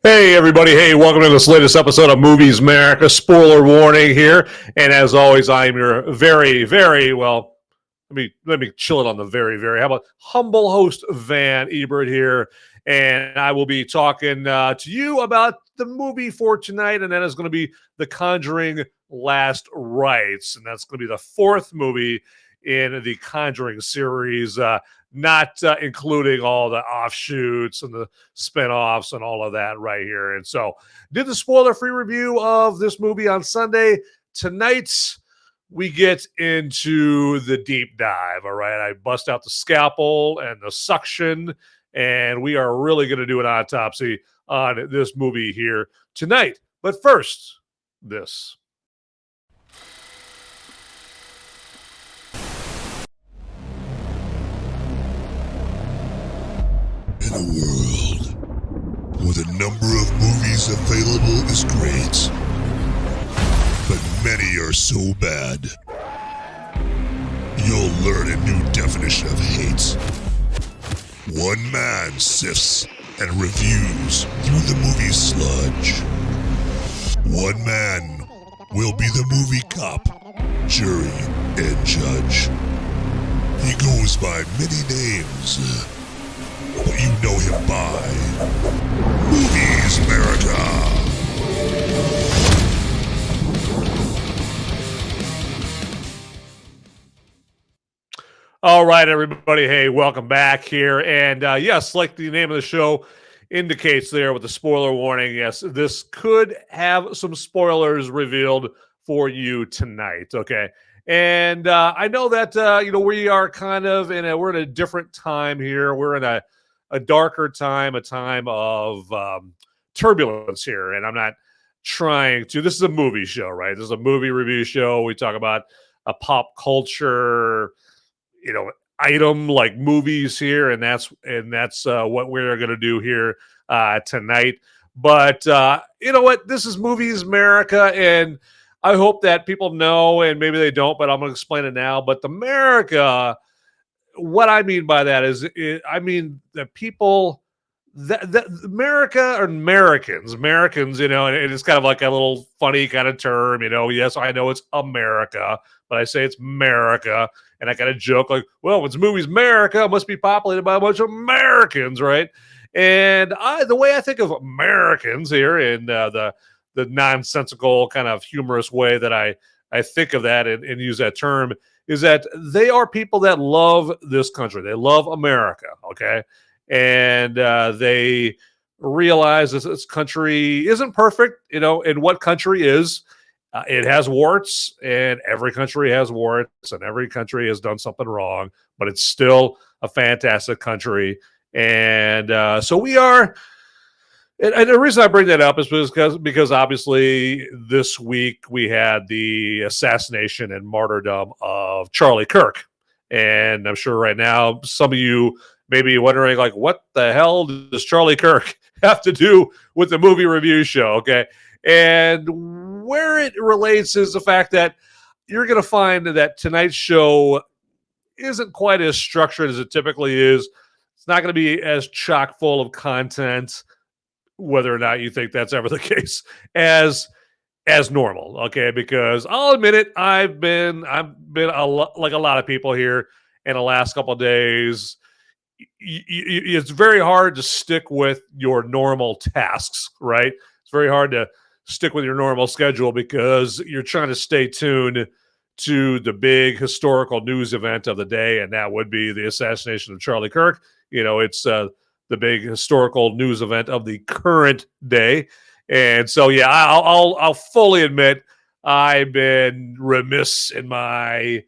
Hey, everybody. Hey, welcome to this latest episode of Movies Merica. Spoiler warning here. And as always, I am your let me chill it on the how about humble host Van Ebert here. And I will be talking to you about the movie for tonight. And that is going to be The Conjuring Last Rites. And that's going to be the fourth movie in the Conjuring series. Not including all the offshoots and the spinoffs and all of that right here. And so did the spoiler-free review of this movie on Sunday. Tonight, we get into the deep dive, all right? I bust out the scalpel and the suction, and we are really going to do an autopsy on this movie here tonight. But first, this. In a world where the number of movies available is great, but many are so bad, you'll learn a new definition of hate. One man sifts and reviews through the movie sludge. One man will be the movie cop, jury, and judge. He goes by many names, but you know him by Movies Merica. All right, everybody. Hey, welcome back here. And yes, like the name of the show indicates there with the spoiler warning, yes, this could have some spoilers revealed for you tonight. Okay. And I know that, we are kind of we're in a different time here. We're in a darker time, a time of turbulence here. And I'm not trying to, this is a movie show, right? This is a movie review show. We talk about a pop culture, item like movies here. And that's what we're going to do here tonight. But you know what? This is Movies Merica. And I hope that people know, and maybe they don't, but I'm going to explain it now. But the Merica, what I mean by that is, I mean that people, that America or Americans, and it's kind of like a little funny kind of term, Yes, I know it's America, but I say it's Merica, and I kind of joke like, well, it's Movies Merica, it must be populated by a bunch of Americans, right? And the way I think of Americans here in the nonsensical kind of humorous way that I think of that and use that term is that they are people that love this country. They love America, okay? And they realize this country isn't perfect, and what country is. It has warts, and every country has warts, and every country has done something wrong, but it's still a fantastic country. And so we are... And the reason I bring that up is because obviously this week we had the assassination and martyrdom of Charlie Kirk. And I'm sure right now some of you may be wondering, like, what the hell does Charlie Kirk have to do with the movie review show? Okay. And where it relates is the fact that you're going to find that tonight's show isn't quite as structured as it typically is. It's not going to be as chock full of content, whether or not you think that's ever the case, as normal, okay? Because I'll admit it, I've been like a lot of people here in the last couple of days. It's very hard to stick with your normal tasks, right? It's very hard to stick with your normal schedule because you're trying to stay tuned to the big historical news event of the day, and that would be the assassination of Charlie Kirk. It's the big historical news event of the current day. And so, yeah, I'll fully admit I've been remiss in my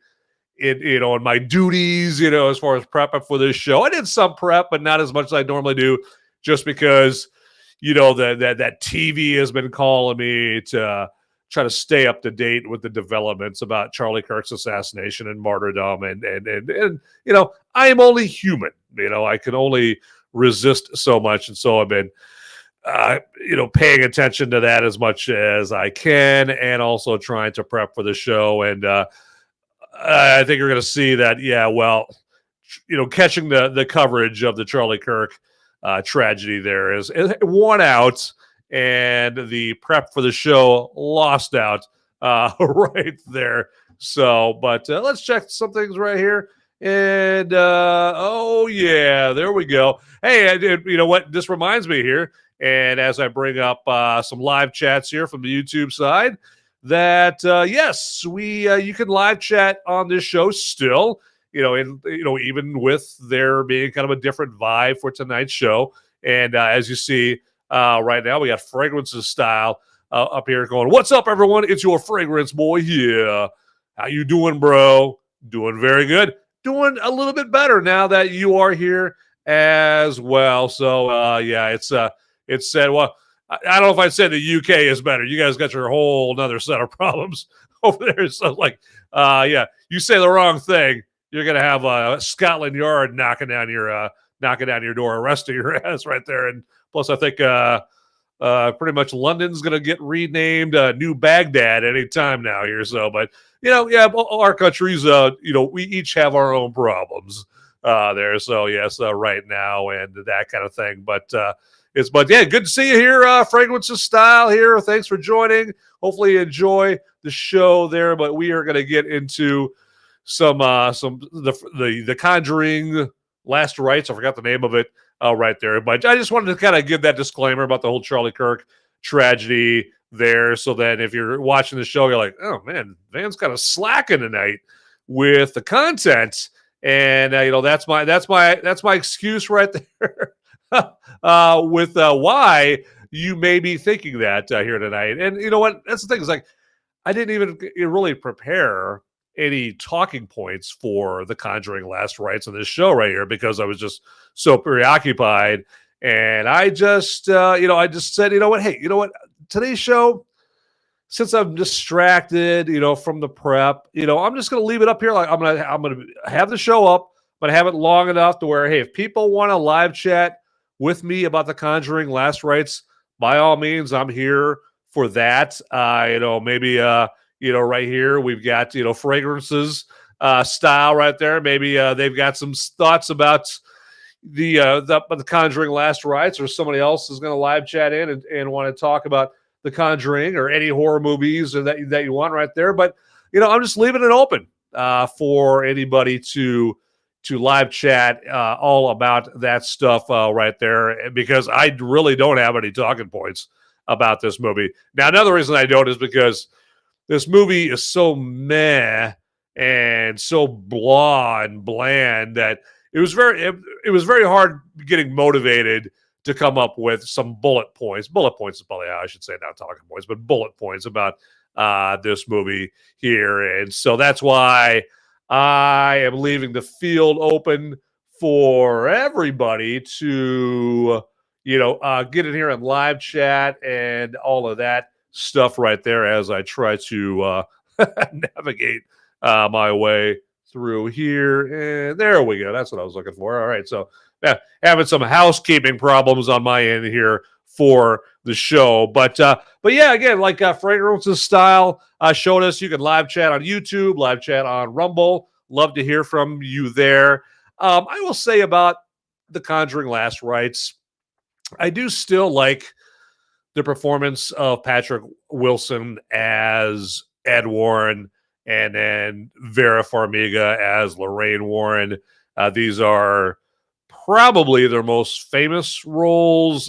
duties, as far as prepping for this show. I did some prep, but not as much as I normally do, just because, that TV has been calling me to try to stay up to date with the developments about Charlie Kirk's assassination and martyrdom. And I am only human. I can only resist so much, and so I've been paying attention to that as much as I can, and also trying to prep for the show. And I think you're going to see that, catching the coverage of the Charlie Kirk tragedy there is worn out, and the prep for the show lost out right there. So, but let's check some things right here. And oh yeah, there we go. Hey, you know what? This reminds me here, and as I bring up some live chats here from the YouTube side, that yes, we you can live chat on this show still. Even with there being kind of a different vibe for tonight's show, and as you see right now, we got Fragrances Style up here going, "What's up, everyone? It's your Fragrance boy here. How you doing, bro? Doing very good." Doing a little bit better now that you are here as well. So yeah, it's said. Well, I don't know if I said the UK is better. You guys got your whole another set of problems over there. So like, yeah, you say the wrong thing, you're gonna have Scotland Yard knocking down your door, arresting your ass right there. And plus, I think pretty much London's gonna get renamed New Baghdad any time now here. So, but yeah, our countries, we each have our own problems there. So yes, right now and that kind of thing. But yeah, good to see you here. Fragrances Style here. Thanks for joining. Hopefully you enjoy the show there. But we are going to get into the Conjuring Last Rites. I forgot the name of it right there. But I just wanted to kind of give that disclaimer about the whole Charlie Kirk tragedy there, so that if you're watching the show, you're like, oh man, Van's kind of slacking tonight with the content, and that's my excuse right there with why you may be thinking that here tonight. And you know what? That's the thing, is like I didn't even really prepare any talking points for the Conjuring Last Rites on this show right here, because I was just so preoccupied. And I just said, what, today's show, since I'm distracted, from the prep, I'm just going to leave it up here. Like I'm going to have the show up, but have it long enough to where, hey, if people want to live chat with me about the Conjuring Last Rites, by all means, I'm here for that. Maybe, right here, we've got, Fragrances Style right there. Maybe they've got some thoughts about the Conjuring Last Rites, or somebody else is going to live chat in and want to talk about the Conjuring or any horror movies that you want right there. But I'm just leaving it open for anybody to live chat all about that stuff right there, because I really don't have any talking points about this movie. Now, another reason I don't is because this movie is so meh and so blah and bland that it was very hard getting motivated to come up with some bullet points. Bullet points is probably how I should say it, not talking points, but bullet points about this movie here. And so that's why I am leaving the field open for everybody to, get in here and live chat and all of that stuff right there, as I try to navigate my way through here. And there we go. That's what I was looking for. All right. So having some housekeeping problems on my end here for the show. But yeah, again, like Fragrances Style showed us, you can live chat on YouTube, live chat on Rumble. Love to hear from you there. I will say about the Conjuring Last Rites, I do still like the performance of Patrick Wilson as Ed Warren, and then Vera Farmiga as Lorraine Warren. These are probably their most famous roles.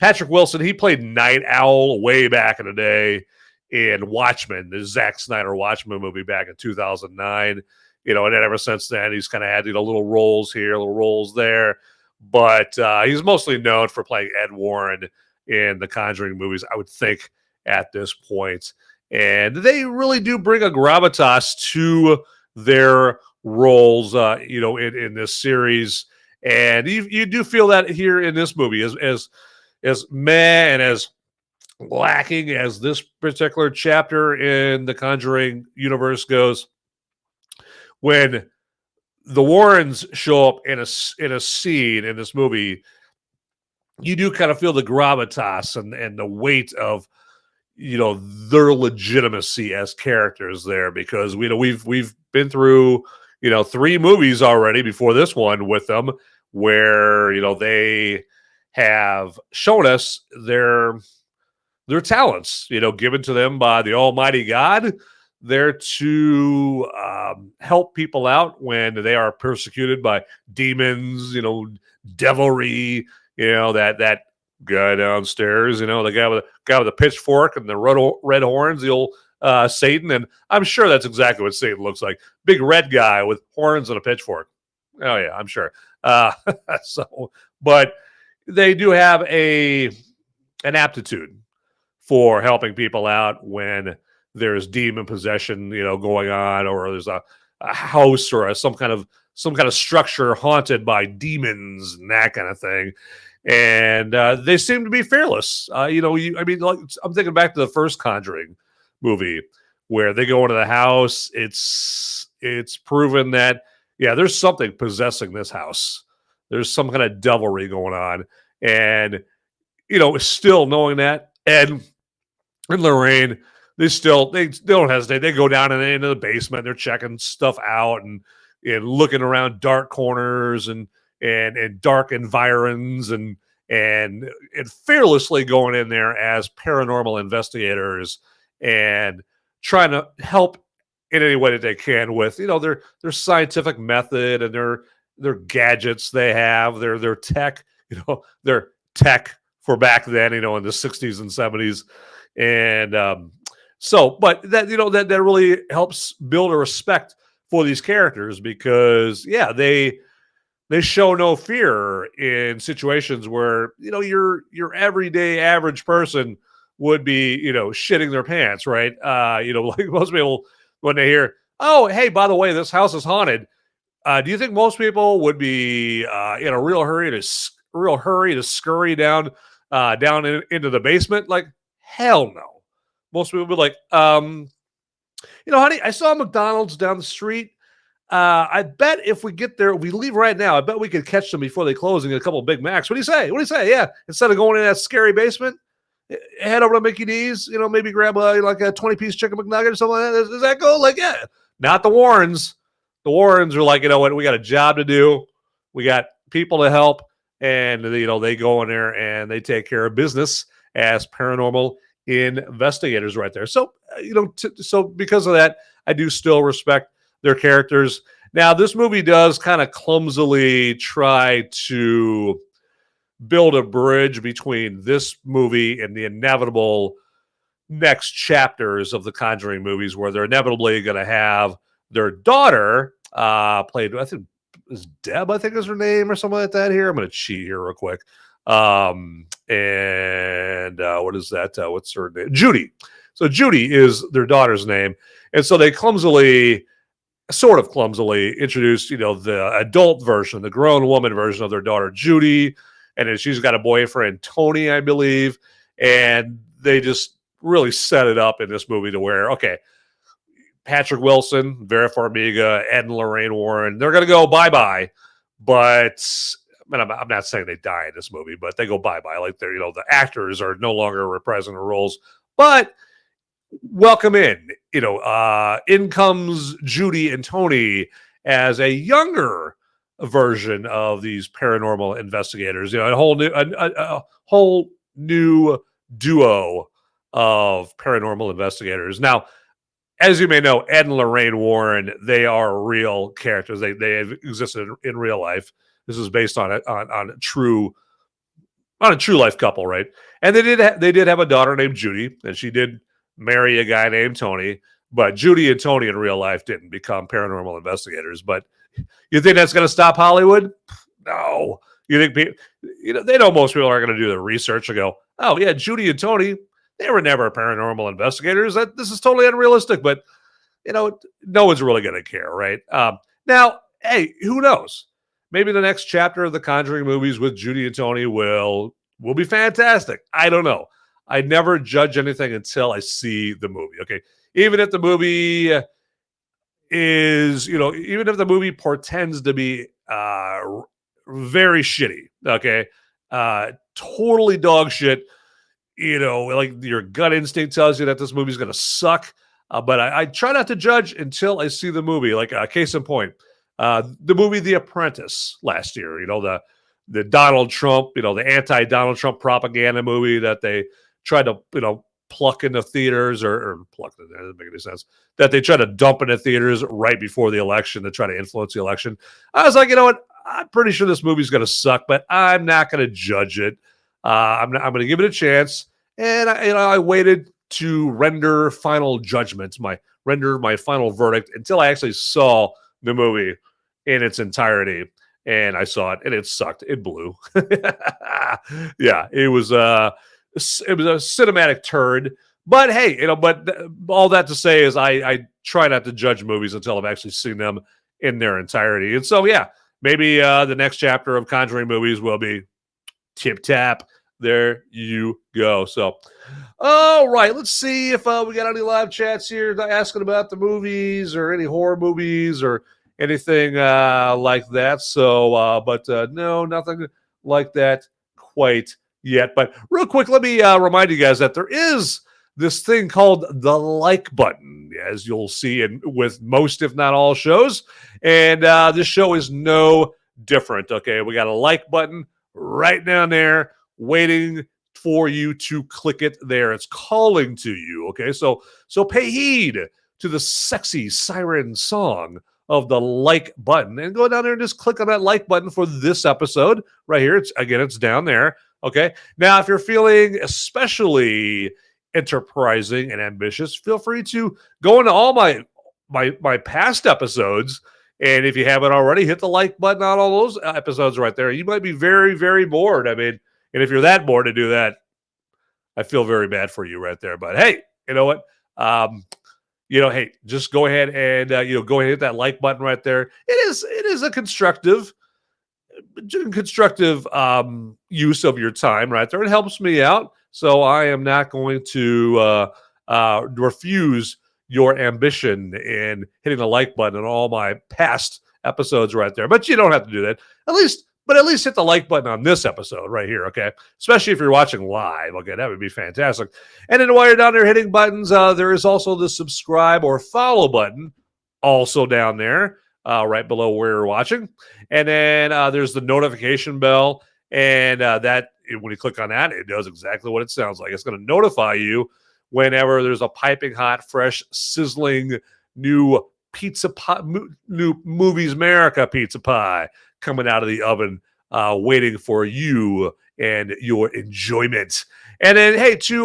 Patrick Wilson, he played Night Owl way back in the day in Watchmen, the Zack Snyder Watchmen movie back in 2009. And then ever since then, he's kind of had little roles here, little roles there. But he's mostly known for playing Ed Warren in the Conjuring movies, I would think, at this point. And they really do bring a gravitas to their roles, in this series. And you do feel that here in this movie, as meh and as lacking as this particular chapter in the Conjuring universe goes. When the Warrens show up in a scene in this movie, you do kind of feel the gravitas and the weight of their legitimacy as characters there, because we've been through 3 movies already before this one with them, where they have shown us their talents, given to them by the Almighty God. They're to help people out when they are persecuted by demons, devilry, that guy downstairs, the guy with the pitchfork and the red horns, the old Satan. And I'm sure that's exactly what Satan looks like. Big red guy with horns and a pitchfork. Oh yeah, I'm sure. But they do have an aptitude for helping people out when there's demon possession, going on, or there's a house or some kind of structure haunted by demons and that kind of thing. And they seem to be fearless. I'm thinking back to the first Conjuring movie where they go into the house. It's proven that there's something possessing this house. There's some kind of devilry going on, and still knowing that, Ed and Lorraine, they don't hesitate. They go down into the basement. They're checking stuff out and looking around dark corners and dark environs and fearlessly going in there as paranormal investigators and trying to help in any way that they can with their scientific method and their gadgets they have, their tech, their tech for back then, in the 60s and 70s. And but that that really helps build a respect for these characters because they show no fear in situations where your everyday average person would be shitting their pants, right? Like most people when they hear, oh hey, by the way, this house is haunted. Do you think most people would be in a real hurry to scurry down into the basement? Like hell no. Most people would be like, honey, I saw McDonald's down the street. I bet if we get there, we leave right now, I bet we could catch them before they close and get a couple of Big Macs. What do you say? Yeah. Instead of going in that scary basement, head over to Mickey D's, maybe grab a 20-piece chicken McNugget or something like that. Does that go? Like, yeah. Not the Warrens. The Warrens are like, what? We got a job to do. We got people to help. And, they go in there and they take care of business as paranormal investigators right there. So, so because of that, I do still respect their characters. Now, this movie does kind of clumsily try to build a bridge between this movie and the inevitable next chapters of the Conjuring movies, where they're inevitably going to have their daughter played, I think, is Deb, I think is her name or something like that here. I'm going to cheat here real quick. And what is that? What's her name? Judy. So Judy is their daughter's name. And so they sort of clumsily introduced, the adult version, the grown woman version of their daughter, Judy. And then she's got a boyfriend, Tony, I believe. And they just really set it up in this movie to where, okay, Patrick Wilson, Vera Farmiga, Ed and Lorraine Warren, they're going to go bye-bye. But I'm not saying they die in this movie, but they go bye-bye. Like they're, the actors are no longer reprising the roles. But welcome in. In comes Judy and Tony as a younger version of these paranormal investigators. A whole new duo of paranormal investigators. Now, as you may know, Ed and Lorraine Warren, they are real characters. They have existed in real life. This is based on a true life couple, right? And they did have a daughter named Judy, and she did marry a guy named Tony. But Judy and Tony in real life didn't become paranormal investigators. But you think that's going to stop Hollywood? No. You think they know most people aren't going to do the research and go, oh yeah, Judy and Tony, they were never paranormal investigators. This is totally unrealistic. But no one's really going to care, right? Now, hey, who knows? Maybe the next chapter of the Conjuring movies with Judy and Tony will be fantastic. I don't know. I never judge anything until I see the movie. Okay, even if the movie is, even if the movie portends to be very shitty. Okay, totally dog shit. Like your gut instinct tells you that this movie is going to suck. But I try not to judge until I see the movie. Like case in point, the movie The Apprentice last year. the Donald Trump, the anti-Donald Trump propaganda movie that they tried to, pluck into theaters or pluck it, that doesn't make any sense, that they try to dump into theaters right before the election to try to influence the election. I was like, you know what? I'm pretty sure this movie's going to suck, but I'm not going to judge it. I'm going to give it a chance. And I waited to render final judgments, render my final verdict until I actually saw the movie in its entirety. And I saw it, and it sucked. It blew. Yeah, it was a cinematic turd. But hey, all that to say is I try not to judge movies until I've actually seen them in their entirety. And so, yeah, maybe the next chapter of Conjuring movies will be tip tap. There you go. So, all right, let's see if we got any live chats here asking about the movies or any horror movies or anything like that. So, but no, nothing like that quite yet. But real quick, let me remind you guys that there is this thing called the like button, as you'll see with most, if not all, shows. And this show is no different. Okay, we got a like button right down there waiting for you to click it there. It's calling to you. Okay, so pay heed to the sexy siren song of the like button and go down there and just click on that like button for this episode right here. It's down there. Okay. Now, if you're feeling especially enterprising and ambitious, feel free to go into all my past episodes. And if you haven't already, hit the like button on all those episodes right there. You might be very, very bored. I mean, and if you're that bored to do that, I feel very bad for you right there. But hey, you know what? Hey, just go ahead and go ahead and hit that like button right there. It is a constructive use of your time right there. It helps me out, so I am not going to refuse your ambition in hitting the like button on all my past episodes right there. But you don't have to do that. At least hit the like button on this episode right here, okay? Especially if you're watching live, okay? That would be fantastic. And then while you're down there hitting buttons, there is also the subscribe or follow button also down there right below where you're watching. And then there's the notification bell, and that when you click on that, it does exactly what it sounds like. It's going to notify you whenever there's a piping hot, fresh, sizzling new pizza pie, new Movies Merica pizza pie coming out of the oven, waiting for you and your enjoyment. And then, hey, to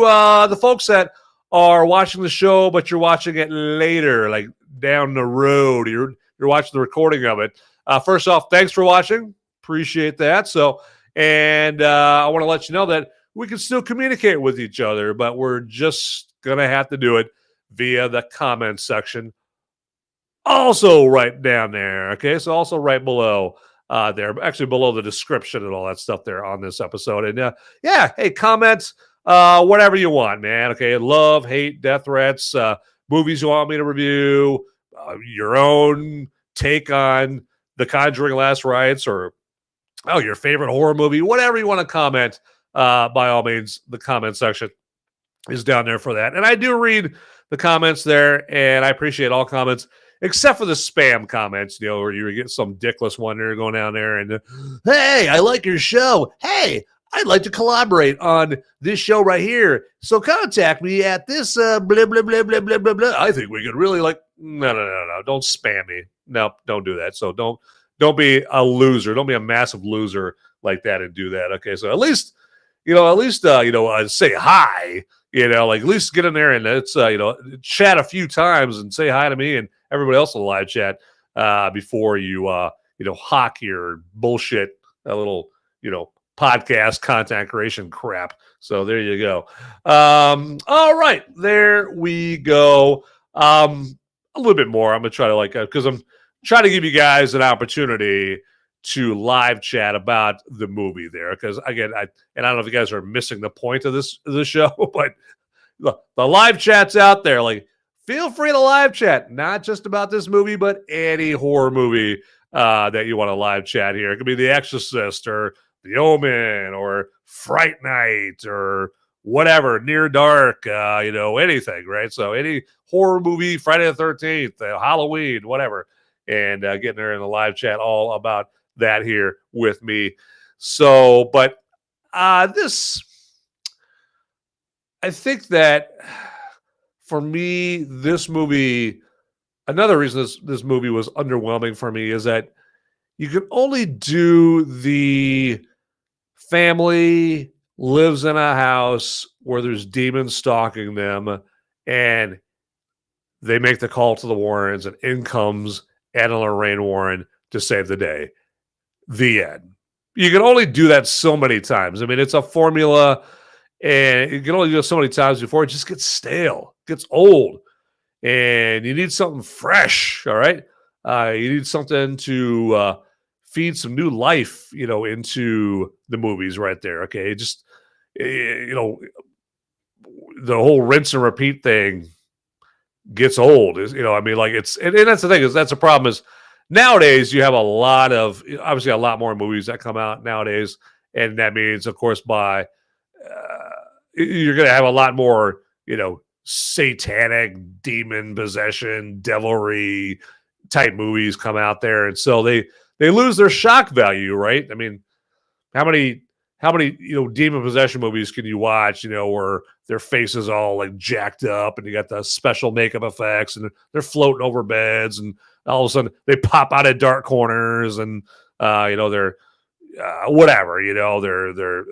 the folks that are watching the show, but you're watching it later, like down the road, you're watching the recording of it. First off, thanks for watching. Appreciate that. So, and I want to let you know that we can still communicate with each other, but we're just going to have to do it via the comment section. Also right down there. Okay, so also right below there, actually below the description and all that stuff there on this episode. And yeah, hey, comments, whatever you want, man. Okay, love, hate, death threats, movies you want me to review, your own take on The Conjuring Last Rites, or your favorite horror movie, whatever you want to comment, by all means, the comment section is down there for that. And I do read the comments there, and I appreciate all comments, except for the spam comments, where you get some dickless one there going down there and, hey, I like your show. Hey, I'd like to collaborate on this show right here. So contact me at this blah, blah, blah, blah, blah, blah, blah. I think we could really no. Don't spam me. No, don't do that. So don't be a loser. Don't be a massive loser like that and do that. Okay. So at least say hi, at least get in there and let's, chat a few times and say hi to me and everybody else in the live chat, before you, hawk your bullshit, a little, podcast content creation crap. So there you go. All right, there we go. A little bit more. I'm going to try to because I'm trying to give you guys an opportunity to live chat about the movie there. Because again, I don't know if you guys are missing the point of this show, but the live chat's out there. Feel free to live chat, not just about this movie, but any horror movie that you want to live chat here. It could be The Exorcist or The Omen or Fright Night or whatever, Near Dark, anything, right? So any horror movie, Friday the 13th, Halloween, whatever, and getting there in the live chat all about that here with me. So, but this, I think that for me, this movie, another reason this movie was underwhelming for me is that you can only do the family lives in a house where there's demons stalking them, and they make the call to the Warrens, and in comes Ed and Lorraine Warren to save the day. The end. You can only do that so many times. I mean, it's a formula, and you can only do it so many times before it just gets stale, gets old, and you need something fresh. All right, you need something to feed some new life, into the movies right there. Okay, just the whole rinse and repeat thing gets old. I mean, like and that's the thing, is that's the problem is nowadays you have obviously a lot more movies that come out nowadays, and that means, of course, you're going to have a lot more, satanic demon possession, devilry type movies come out there, and so they lose their shock value, right? I mean, how many demon possession movies can you watch, where their face is all like jacked up and you got the special makeup effects and they're floating over beds and all of a sudden they pop out of dark corners and they're whatever, they're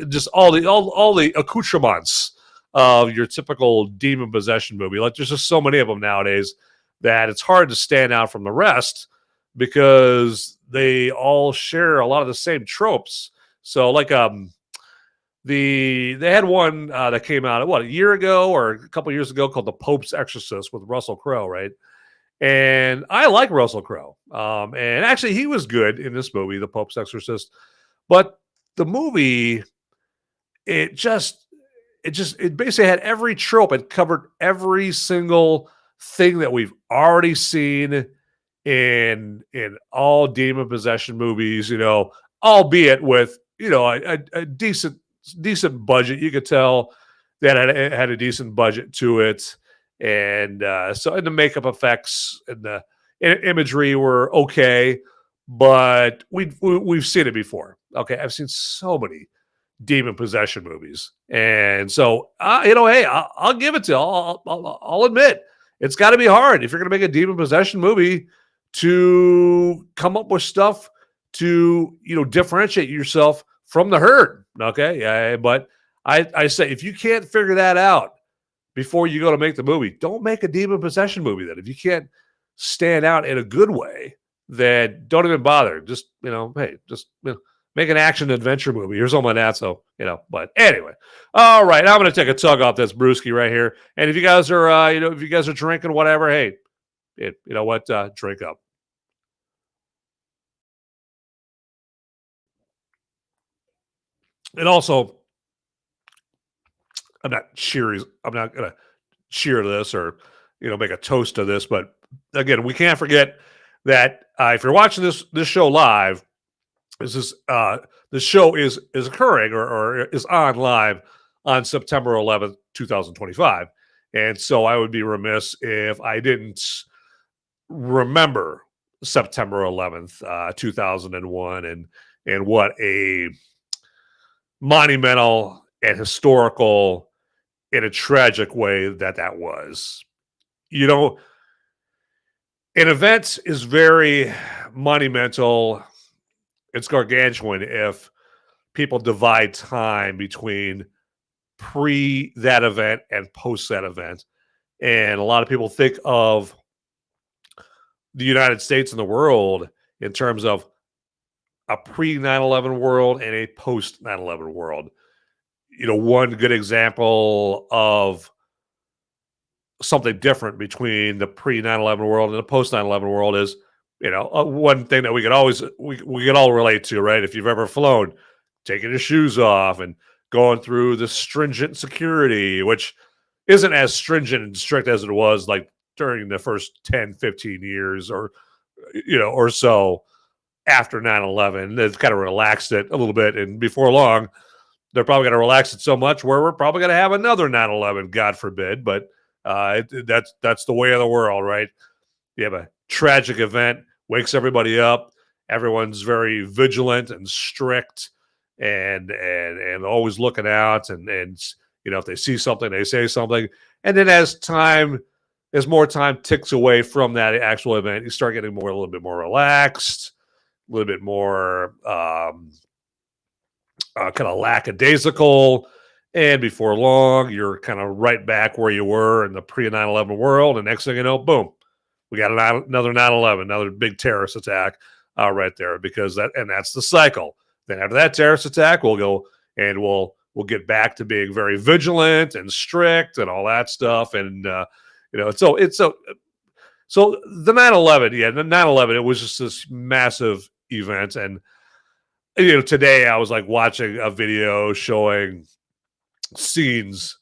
just all the accoutrements of your typical demon possession movie. Like, there's just so many of them nowadays that it's hard to stand out from the rest because they all share a lot of the same tropes. So, like, they had one that came out a year ago or a couple years ago called The Pope's Exorcist with Russell Crowe, right? And I like Russell Crowe, and actually he was good in this movie, The Pope's Exorcist. But the movie, it basically had every trope. It covered every single thing that we've already seen in all demon possession movies, albeit with a decent budget. You could tell that it had a decent budget to it, and the makeup effects and the imagery were okay, but we've seen it before. Okay, I've seen so many demon possession movies, and so hey, I'll give it to you. I'll admit it's got to be hard if you're going to make a demon possession movie to come up with stuff to differentiate yourself from the herd. Okay, yeah, but I say, if you can't figure that out before you go to make the movie, don't make a demon possession movie. Then, if you can't stand out in a good way, then don't even bother. Just make an action adventure movie or something like that. So but anyway, all right, I'm going to take a tug off this brewski right here. And if you guys are if you guys are drinking whatever, hey, you know what, drink up. And also, I'm not going to cheer to this or make a toast to this, but again, we can't forget that if you're watching this show live, the show is occurring or is on live on September 11th, 2025, and so I would be remiss if I didn't remember September 11th, 2001, and what a monumental and historical, in a tragic way, that was. An event is very monumental. It's gargantuan if people divide time between pre that event and post that event. And a lot of people think of the United States and the world in terms of a pre 9/11 world and a post 9/11 world. One good example of something different between the pre 9/11 world and the post 9/11 world is, one thing that we could all relate to, right? If you've ever flown, taking your shoes off and going through the stringent security, which isn't as stringent and strict as it was like during the first 10, 15 years or so after 9/11. They've kind of relaxed it a little bit, and before long, they're probably going to relax it so much where we're probably going to have another 9/11, God forbid. But that's the way of the world, right? You have a tragic event, wakes everybody up. Everyone's very vigilant and strict. and always looking out, and if they see something, they say something, and then as more time ticks away from that actual event, you start getting a little bit more relaxed, a little bit more kind of lackadaisical. And before long, you're kind of right back where you were in the pre-9/11 world. And next thing you know, boom, we got another 9/11, another big terrorist attack right there. That's the cycle. Then after that terrorist attack, we'll go and we'll get back to being very vigilant and strict and all that stuff. And so the 9/11, the 9/11, it was just this massive event. And today I was like watching a video showing scenes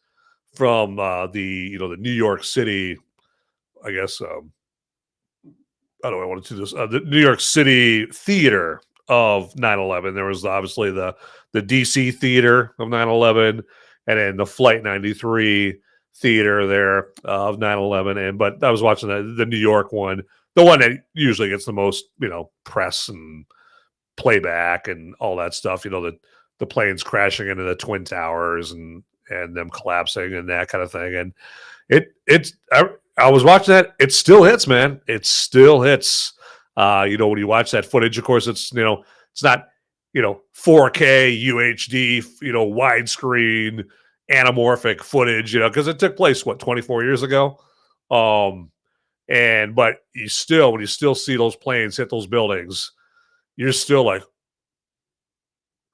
from the New York City, I guess. How do I want to do this? The New York City theater of 9/11. There was obviously the DC theater of 9/11, and then the Flight 93 theater there of 9/11. But I was watching the New York one, the one that usually gets the most press and playback and all that stuff. The planes crashing into the Twin Towers and them collapsing and that kind of thing. And I was watching that. It still hits, man. It still hits. When you watch that footage, of course, it's not 4K UHD, widescreen anamorphic footage, because it took place 24 years ago. But when you still see those planes hit those buildings, you're still like,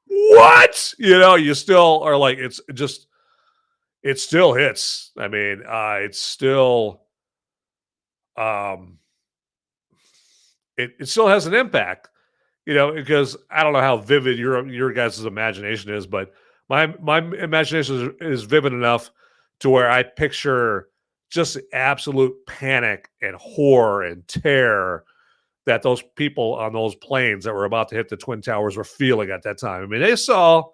what? You still are like, it still hits. I mean, it's still, it still has an impact, because I don't know how vivid your guys' imagination is, but my imagination is vivid enough to where I picture just absolute panic and horror and terror that those people on those planes that were about to hit the Twin Towers were feeling at that time. I mean, they saw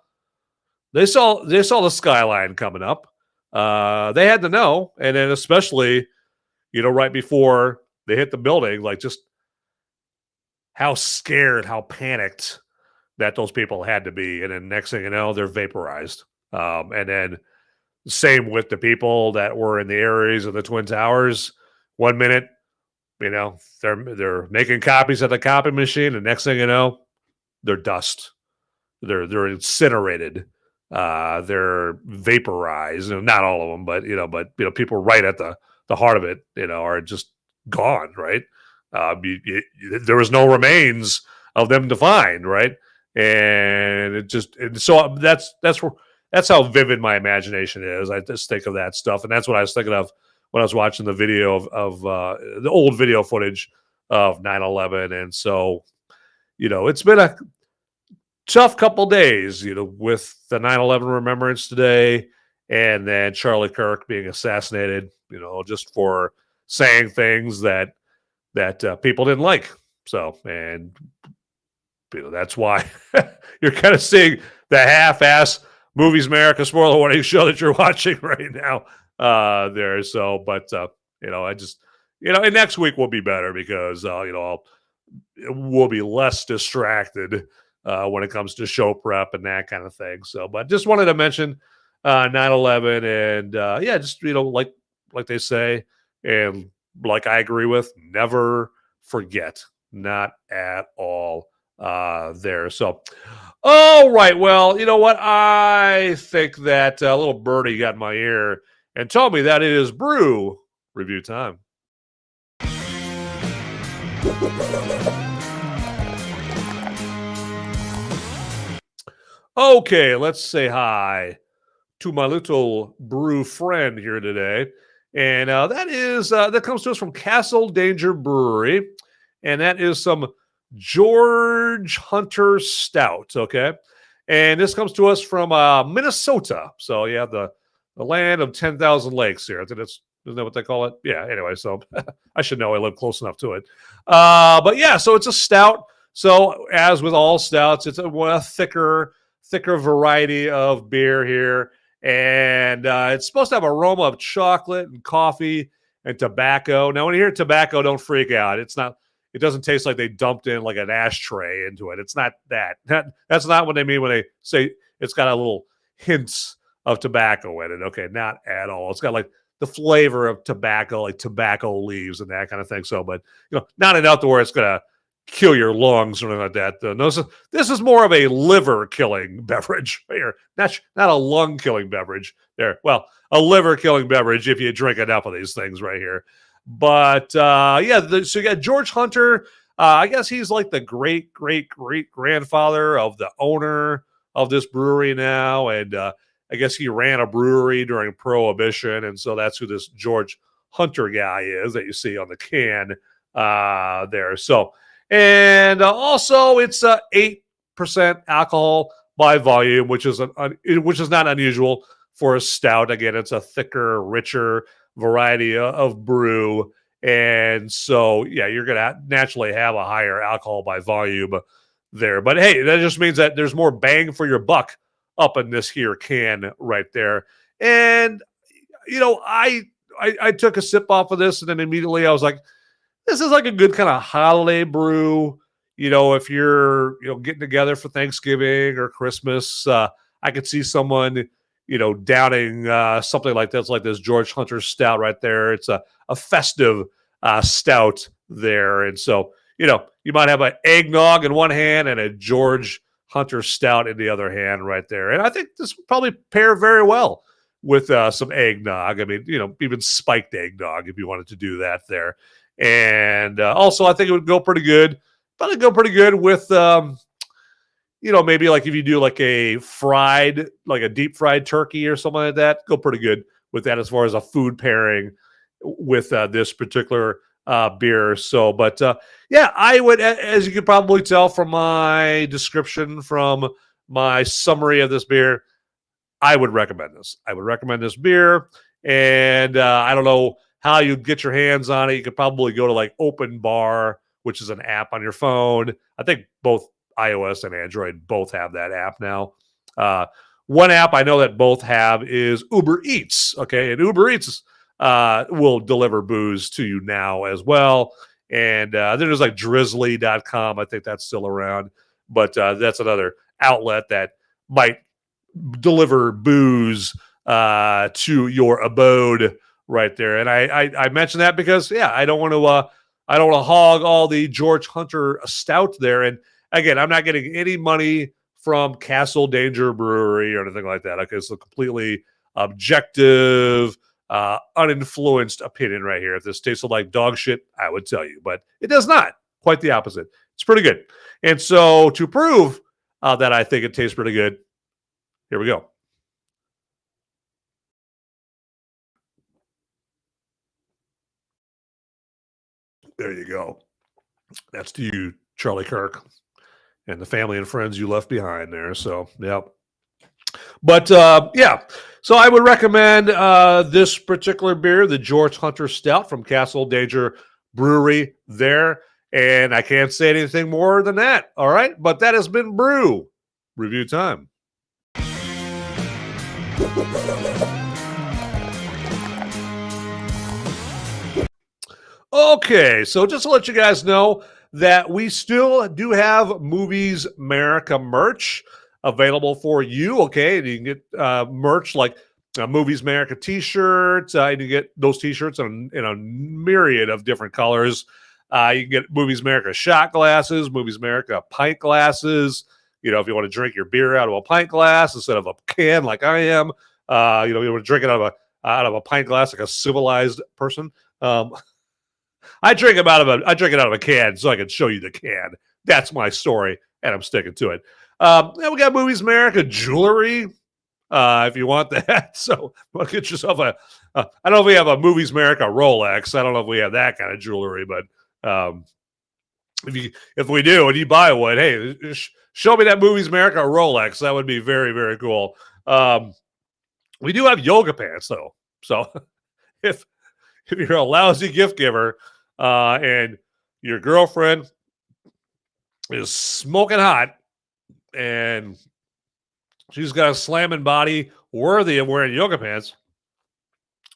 the skyline coming up. They had to know, and then especially, right before they hit the building, like just how scared, how panicked that those people had to be. And then next thing you know, they're vaporized. And then same with the people that were in the areas of the Twin Towers. 1 minute, they're making copies at the copy machine, and next thing you know, they're dust. They're incinerated. They're vaporized. Not all of them, but people right at the heart of it, are just gone. Right? There was no remains of them to find. Right? And so that's how vivid my imagination is. I just think of that stuff, and that's what I was thinking of when I was watching the video of the old video footage of 9/11. And so, it's been a tough couple days, with the 9/11 remembrance today, and then Charlie Kirk being assassinated, just for saying things that people didn't like. So, and that's why you're kind of seeing the half-ass Movies Merica spoiler warning show that you're watching right now. There. So, but, I just, and next week will be better because, we'll be less distracted when it comes to show prep and that kind of thing. So, but just wanted to mention 9/11 and, just, like they say, and like I agree with, never forget, not at all there. So, all right. Well, you know what? I think that a little birdie got in my ear and told me that it is brew review time. Okay, let's say hi to my little brew friend here today. And that comes to us from Castle Danger Brewery. And that is some George Hunter Stout, okay? And this comes to us from Minnesota. So, yeah, the land of 10,000 lakes here. I think isn't that what they call it? Yeah, anyway, so I should know. I live close enough to it. But, yeah, so it's a stout. So, as with all stouts, it's a thicker variety of beer here. And it's supposed to have aroma of chocolate and coffee and tobacco. Now, when you hear tobacco, don't freak out. It's not it doesn't taste like they dumped in like an ashtray into it. It's not that. That's not what they mean when they say it's got a little hints of tobacco in it. Okay, not at all. It's got like the flavor of tobacco, like tobacco leaves and that kind of thing. So, but not enough to where it's gonna kill your lungs or anything like that. No, this is more of a liver killing beverage here, not a lung killing beverage there. Well, a liver killing beverage if you drink enough of these things right here. But so you got George Hunter. I guess he's like the great grandfather of the owner of this brewery now, and I guess he ran a brewery during Prohibition, and so that's who this George Hunter guy is that you see on the can there. So, and also it's 8% alcohol by volume, which is not unusual for a stout. Again, it's a thicker, richer variety of brew, and so you're gonna naturally have a higher alcohol by volume there. But hey, that just means that there's more bang for your buck up in this here can right there. And I took a sip off of this, and then immediately I was like, this is like a good kind of holiday brew. If you're getting together for Thanksgiving or Christmas, I could see someone downing something like this George Hunter stout right there. It's a festive stout there. And so, you might have an eggnog in one hand and a George Hunter stout in the other hand right there. And I think this would probably pair very well with some eggnog. I mean, even spiked eggnog if you wanted to do that there. And also, I think it would go pretty good. Probably go pretty good with maybe like if you do like a deep fried turkey or something like that, go pretty good with that as far as a food pairing with this particular beer. So, but I would, as you could probably tell from my description, from my summary of this beer, I would recommend this. I would recommend this beer. And I don't know how you get your hands on it. You could probably go to like Open Bar, which is an app on your phone. I think both iOS and Android both have that app now. One app I know that both have is Uber Eats. Okay, and Uber Eats will deliver booze to you now as well. And then there's like drizzly.com. I think that's still around. But that's another outlet that might deliver booze to your abode right there. And I mention that because, I don't want to hog all the George Hunter stout there. And again, I'm not getting any money from Castle Danger Brewery or anything like that. Okay, it's a completely objective, uninfluenced opinion right here. If this tasted like dog shit, I would tell you, but it does not. Quite the opposite. It's pretty good. And so to prove that I think it tastes pretty good, here we go. There you go. That's to you, Charlie Kirk, and the family and friends you left behind there. So, yeah. But, so I would recommend this particular beer, the George Hunter Stout from Castle Danger Brewery there. And I can't say anything more than that. All right. But that has been Brew Review Time. Okay, so just to let you guys know that we still do have Movies Merica merch available for you, okay? And you can get merch like Movies Merica t-shirts. You can get those t-shirts in a myriad of different colors. You can get Movies Merica shot glasses, Movies Merica pint glasses. If you want to drink your beer out of a pint glass instead of a can like I am, you want to drink it out of a pint glass like a civilized person. I drink it out of a can so I can show you the can. That's my story, and I'm sticking to it. We got Movies Merica jewelry, if you want that. So get yourself I don't know if we have a Movies Merica Rolex. I don't know if we have that kind of jewelry, but if we do and you buy one, hey, show me that Movies Merica Rolex. That would be very, very cool. We do have yoga pants though, so if you're a lousy gift giver and your girlfriend is smoking hot and she's got a slamming body worthy of wearing yoga pants,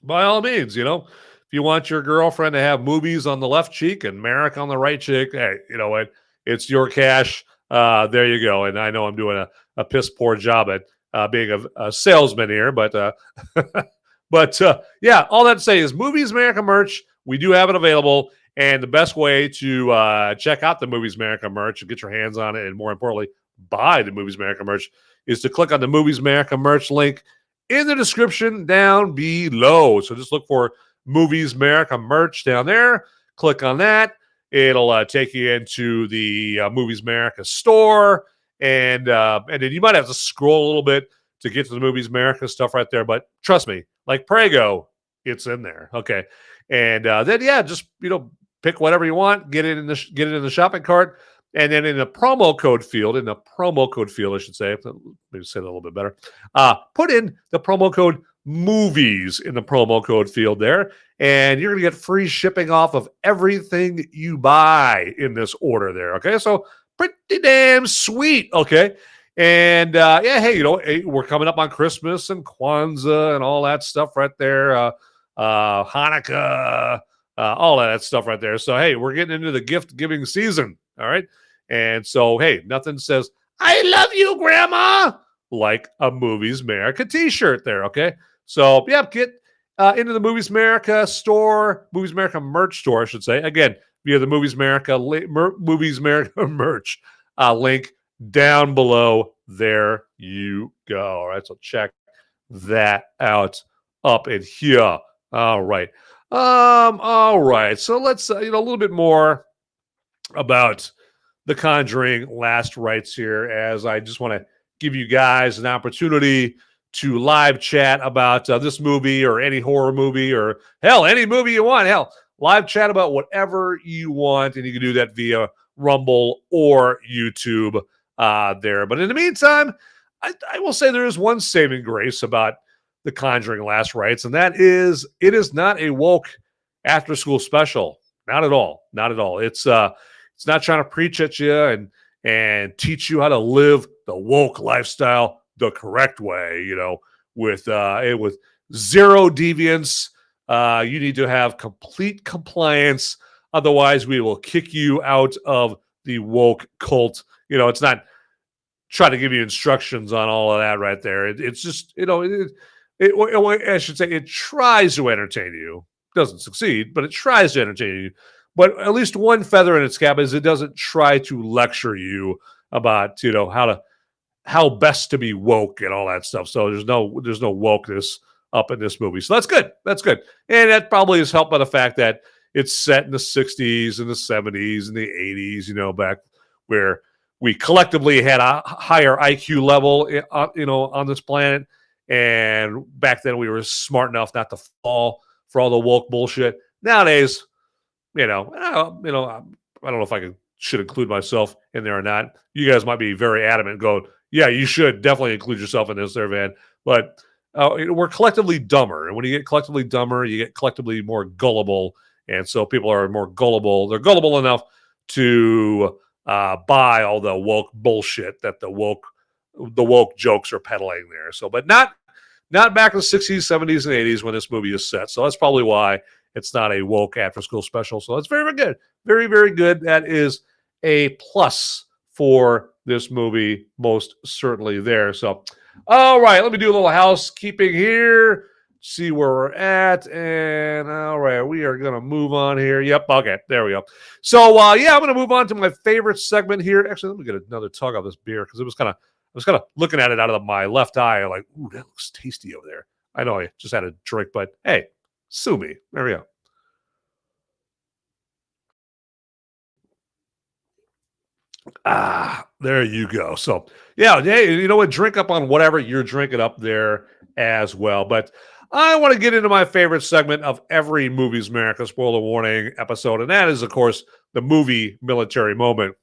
by all means, if If you want your girlfriend to have movies on the left cheek and Merica on the right cheek, hey, you know what? It's your cash. There you go. And I know I'm doing a piss poor job at being a salesman here, but yeah, all that to say is Movies Merica merch. We do have it available, and the best way to check out the Movies Merica merch and get your hands on it, and more importantly, buy the Movies Merica merch, is to click on the Movies Merica merch link in the description down below. So just look for Movies Merica merch down there. Click on that. It'll take you into the Movies Merica store, and then you might have to scroll a little bit to get to the Movies Merica stuff right there. But trust me, like Prego, it's in there. Okay, and then yeah, just pick whatever you want, get it in the shopping cart, and then in the promo code field, I should say, maybe say that a little bit better. Put in the promo code movies in the promo code field there, and you're gonna get free shipping off of everything you buy in this order there. Okay, so pretty damn sweet. Okay. And yeah, hey, we're coming up on Christmas and Kwanzaa and all that stuff right there. Hanukkah, all of that stuff right there. So hey, we're getting into the gift giving season. All right. And so hey, nothing says I love you, Grandma, like a Movies Merica t-shirt there. Okay. So yeah, get into the Movies Merica store, Movies Merica merch store, I should say. Again, via the Movies Merica merch link down below. There you go. All right, so check that out up in here. All right. All right. So let's a little bit more about the Conjuring Last Rites here, as I just want to give you guys an opportunity to live chat about this movie or any horror movie, or hell, any movie you want. Hell, live chat about whatever you want, and you can do that via Rumble or YouTube there. But in the meantime, I will say there is one saving grace about the Conjuring Last Rites, and that is it is not a woke after school special. Not at all. Not at all. It's not trying to preach at you and teach you how to live the woke lifestyle the correct way, with zero deviance. You need to have complete compliance. Otherwise, we will kick you out of the woke cult. It's not trying to give you instructions on all of that right there. It's just, I should say it tries to entertain you. Doesn't succeed, but it tries to entertain you. But at least one feather in its cap is it doesn't try to lecture you about, how best to be woke and all that stuff. So there's no wokeness up in this movie. So that's good. That's good. And that probably is helped by the fact that it's set in the 60s and the 70s and the 80s, back where we collectively had a higher IQ level, on this planet. And back then we were smart enough not to fall for all the woke bullshit. Nowadays, I don't know if I should include myself in there or not. You guys might be very adamant going, yeah, you should definitely include yourself in this there, Van. But we're collectively dumber. And when you get collectively dumber, you get collectively more gullible. And so people are more gullible. They're gullible enough to buy all the woke bullshit that the woke jokes are peddling there. So, but not back in the 60s, 70s, and 80s when this movie is set. So that's probably why it's not a woke after school special. So that's very, very good. Very, very good. That is a plus for this movie, most certainly there. So, all right, let me do a little housekeeping here, see where we're at. And all right, we are going to move on here. Yep, okay, there we go. So, yeah, I'm going to move on to my favorite segment here. Actually, let me get another tug of this beer because I was kind of looking at it out of my left eye, like, ooh, that looks tasty over there. I know I just had a drink, but hey, sue me. There we go. There you go. So, yeah, hey, you know what? Drink up on whatever you're drinking up there as well. But I want to get into my favorite segment of every Movies Merica spoiler warning episode, and that is, of course, the movie military moment.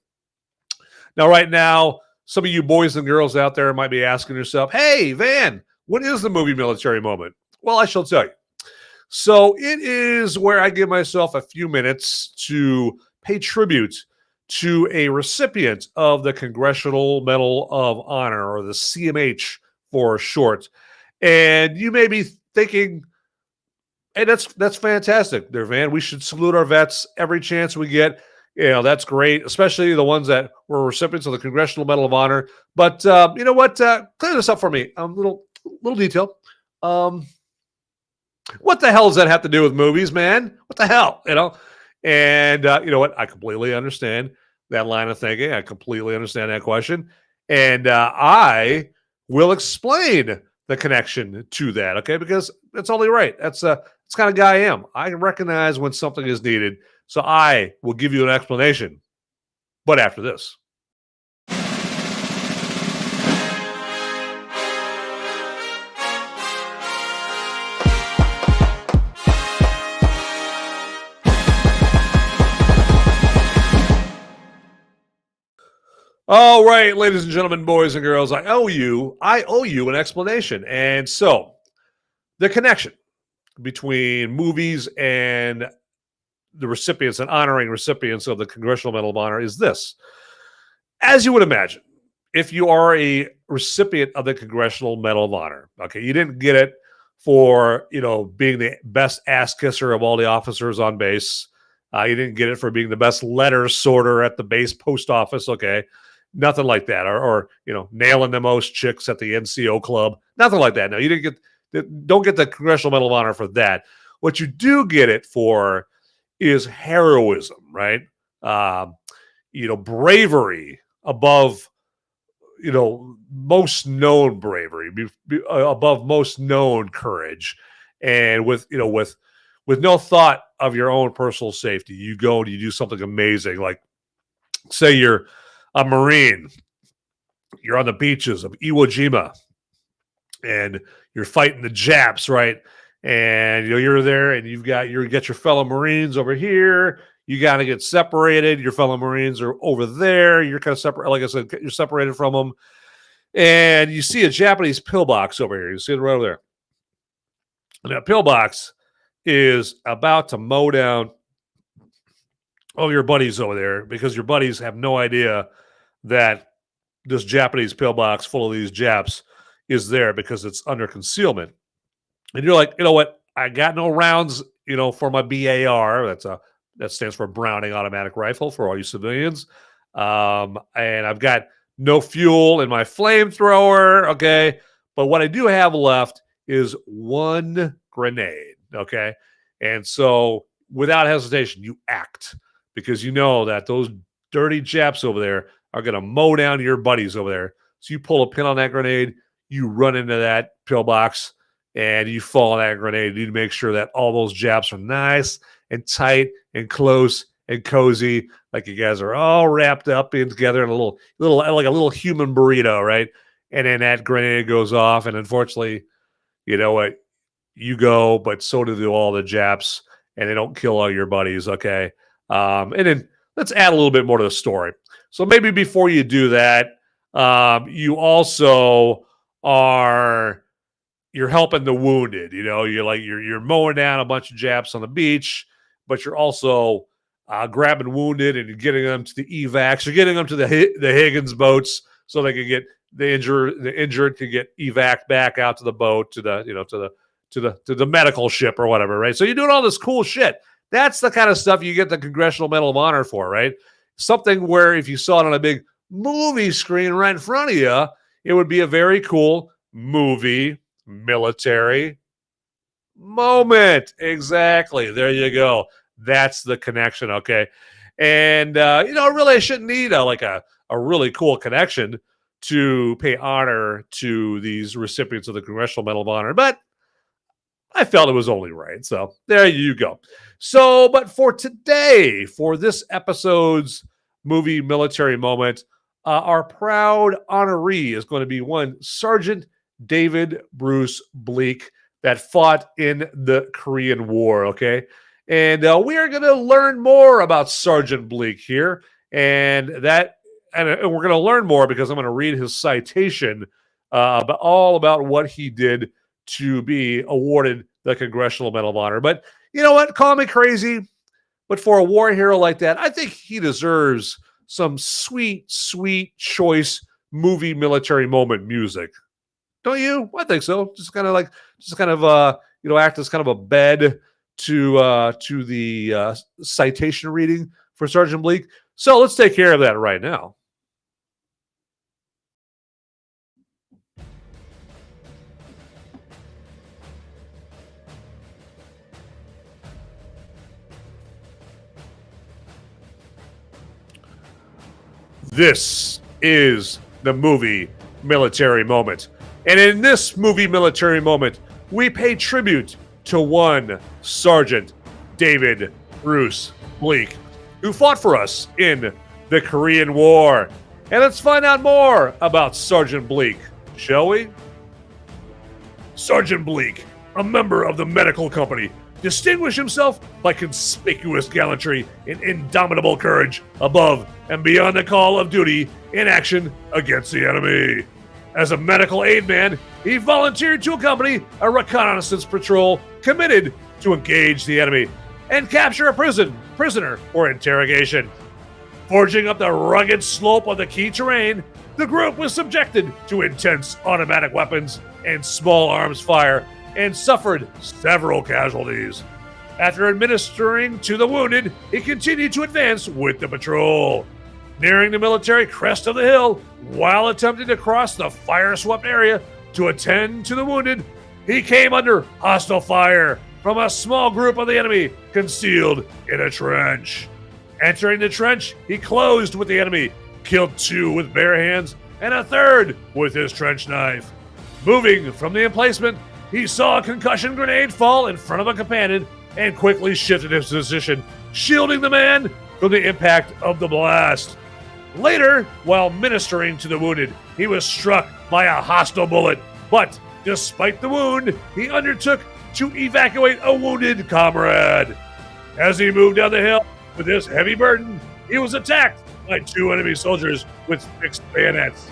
Now, right now, some of you boys and girls out there might be asking yourself, hey, Van, what is the movie military moment? Well, I shall tell you. So it is where I give myself a few minutes to pay tribute to a recipient of the Congressional Medal of Honor, or the CMH for short. And you may be thinking, Hey, that's fantastic there, Van. We should salute our vets every chance we get. That's great, especially the ones that were recipients of the Congressional Medal of Honor. But you know what? Clear this up for me. Little detail. What the hell does that have to do with movies, man? What the hell, And you know what? I completely understand that line of thinking. I completely understand that question, and I will explain the connection to that. Okay, because it's only right. That's the kind of guy I am. I recognize when something is needed, so I will give you an explanation. But after this. All right, ladies and gentlemen, boys and girls, I owe you an explanation. And so, the connection between movies and the recipients and honoring recipients of the Congressional Medal of Honor is this. As you would imagine, if you are a recipient of the Congressional Medal of Honor, okay, you didn't get it for, being the best ass kisser of all the officers on base. You didn't get it for being the best letter sorter at the base post office, okay? Nothing like that. Or nailing the most chicks at the NCO club. Nothing like that. No, you don't get the Congressional Medal of Honor for that. What you do get it for is heroism, right? Bravery above, most known bravery, above most known courage. And with no thought of your own personal safety, you go and you do something amazing. Like, say you're a Marine, you're on the beaches of Iwo Jima, and you're fighting the Japs, right? And you're there, and you get your fellow Marines over here. You got to get separated. Your fellow Marines are over there. You're kind of separate. Like I said, you're separated from them, and you see a Japanese pillbox over here. You see it right over there, and that pillbox is about to mow down all your buddies over there, because your buddies have no idea that this Japanese pillbox full of these Japs is there because it's under concealment. And you're like, you know what? I got no rounds, for my BAR. That stands for Browning Automatic Rifle for all you civilians. And I've got no fuel in my flamethrower. Okay. But what I do have left is one grenade. Okay. And so without hesitation, you act, because you know that those dirty Japs over there are going to mow down your buddies over there. So you pull a pin on that grenade, you run into that pillbox, and you fall on that grenade. You need to make sure that all those Japs are nice and tight and close and cozy, like you guys are all wrapped up in together in a little like a little human burrito, right? And then that grenade goes off, and unfortunately, you know what? You go, but so do all the Japs, and they don't kill all your buddies, okay? And then let's add a little bit more to the story. So maybe before you do that, you also you're helping the wounded. You're mowing down a bunch of Japs on the beach, but you're also grabbing wounded and you're getting them to the evacs. You're getting them to the Higgins boats so they can get the injured can get evac back out to the boat, to the medical ship or whatever, right? So you're doing all this cool shit. That's the kind of stuff you get the Congressional Medal of Honor for, right? Something where if you saw it on a big movie screen right in front of you, it would be a very cool movie military moment. Exactly. There you go. That's the connection, okay? And, really I shouldn't need a really cool connection to pay honor to these recipients of the Congressional Medal of Honor, but I felt it was only right. So there you go. So, but for today, for this episode's movie military moment, our proud honoree is going to be one Sergeant David Bruce Bleak that fought in the Korean War, okay? And we are going to learn more about Sergeant Bleak here. And we're going to learn more because I'm going to read his citation about what he did to be awarded the Congressional Medal of Honor. But you know what? Call me crazy, but for a war hero like that, I think he deserves some sweet, sweet choice movie military moment music. Don't you? I think so. Just kind of act as kind of a bed to the citation reading for Sergeant Bleak. So let's take care of that right now. This is the movie Military Moment. And in this movie Military Moment, we pay tribute to one Sergeant David Bruce Bleak, who fought for us in the Korean War. And let's find out more about Sergeant Bleak, shall we? Sergeant Bleak, a member of the medical company, distinguished himself by conspicuous gallantry and indomitable courage above and beyond the call of duty in action against the enemy. As a medical aid man, he volunteered to accompany a reconnaissance patrol committed to engage the enemy and capture a prisoner for interrogation. Forging up the rugged slope of the key terrain, the group was subjected to intense automatic weapons and small arms fire and suffered several casualties. After administering to the wounded, he continued to advance with the patrol. Nearing the military crest of the hill, while attempting to cross the fire-swept area to attend to the wounded, he came under hostile fire from a small group of the enemy concealed in a trench. Entering the trench, he closed with the enemy, killed 2 with bare hands and a 3rd with his trench knife. Moving from the emplacement, he saw a concussion grenade fall in front of a companion and quickly shifted his position, shielding the man from the impact of the blast. Later, while ministering to the wounded, he was struck by a hostile bullet, but despite the wound, he undertook to evacuate a wounded comrade. As he moved down the hill with his heavy burden, he was attacked by 2 enemy soldiers with fixed bayonets.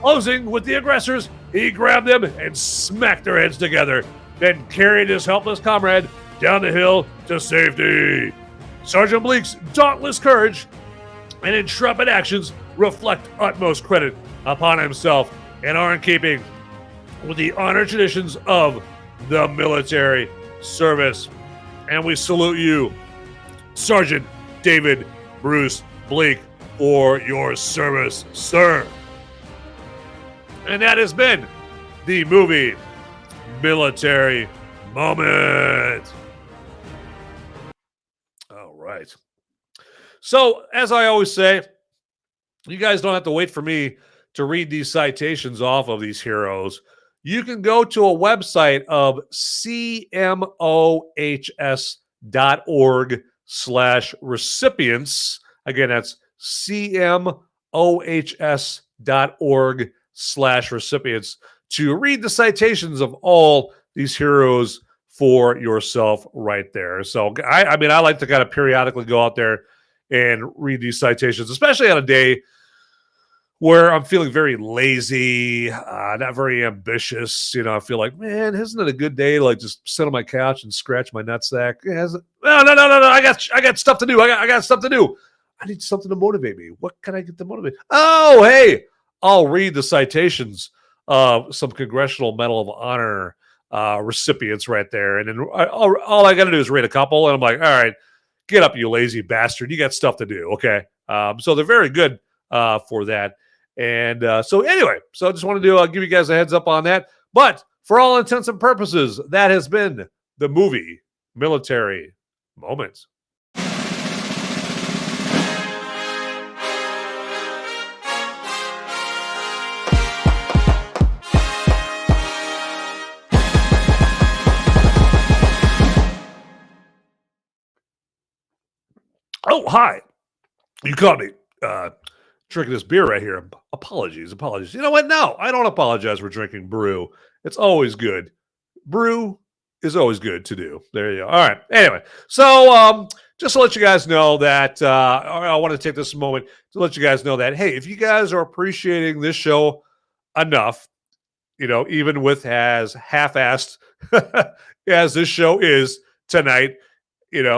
Closing with the aggressors, he grabbed them and smacked their heads together, then carried his helpless comrade down the hill to safety. Sergeant Bleak's dauntless courage and intrepid actions reflect utmost credit upon himself and are in keeping with the honor traditions of the military service. And we salute you, Sergeant David Bruce Bleak, for your service, sir. And that has been the movie Military Moment. All right. So, as I always say, you guys don't have to wait for me to read these citations off of these heroes. You can go to a website of cmohs.org/recipients. Again, that's cmohs.org/recipients to read the citations of all these heroes for yourself right there. So, I mean, I like to kind of periodically go out there and read these citations, especially on a day where I'm feeling very lazy, not very ambitious. I feel like, man, isn't it a good day to just sit on my couch and scratch my nutsack? No. I got stuff to do. I got stuff to do. I need something to motivate me. What can I get to motivate? Oh, hey, I'll read the citations of some Congressional Medal of Honor recipients right there. And then all I got to do is read a couple. And I'm like, all right, get up, you lazy bastard. You got stuff to do. Okay. So they're very good for that. And so anyway, so I just wanted to give you guys a heads up on that. But for all intents and purposes, that has been the movie Military Moment. Oh, hi. You caught me drinking this beer right here. Apologies. You know what? No, I don't apologize for drinking brew. It's always good. Brew is always good to do. There you go. All right. Anyway, so just to let you guys know that I want to take this moment to let you guys know that, hey, if you guys are appreciating this show enough, even with as half-assed as this show is tonight,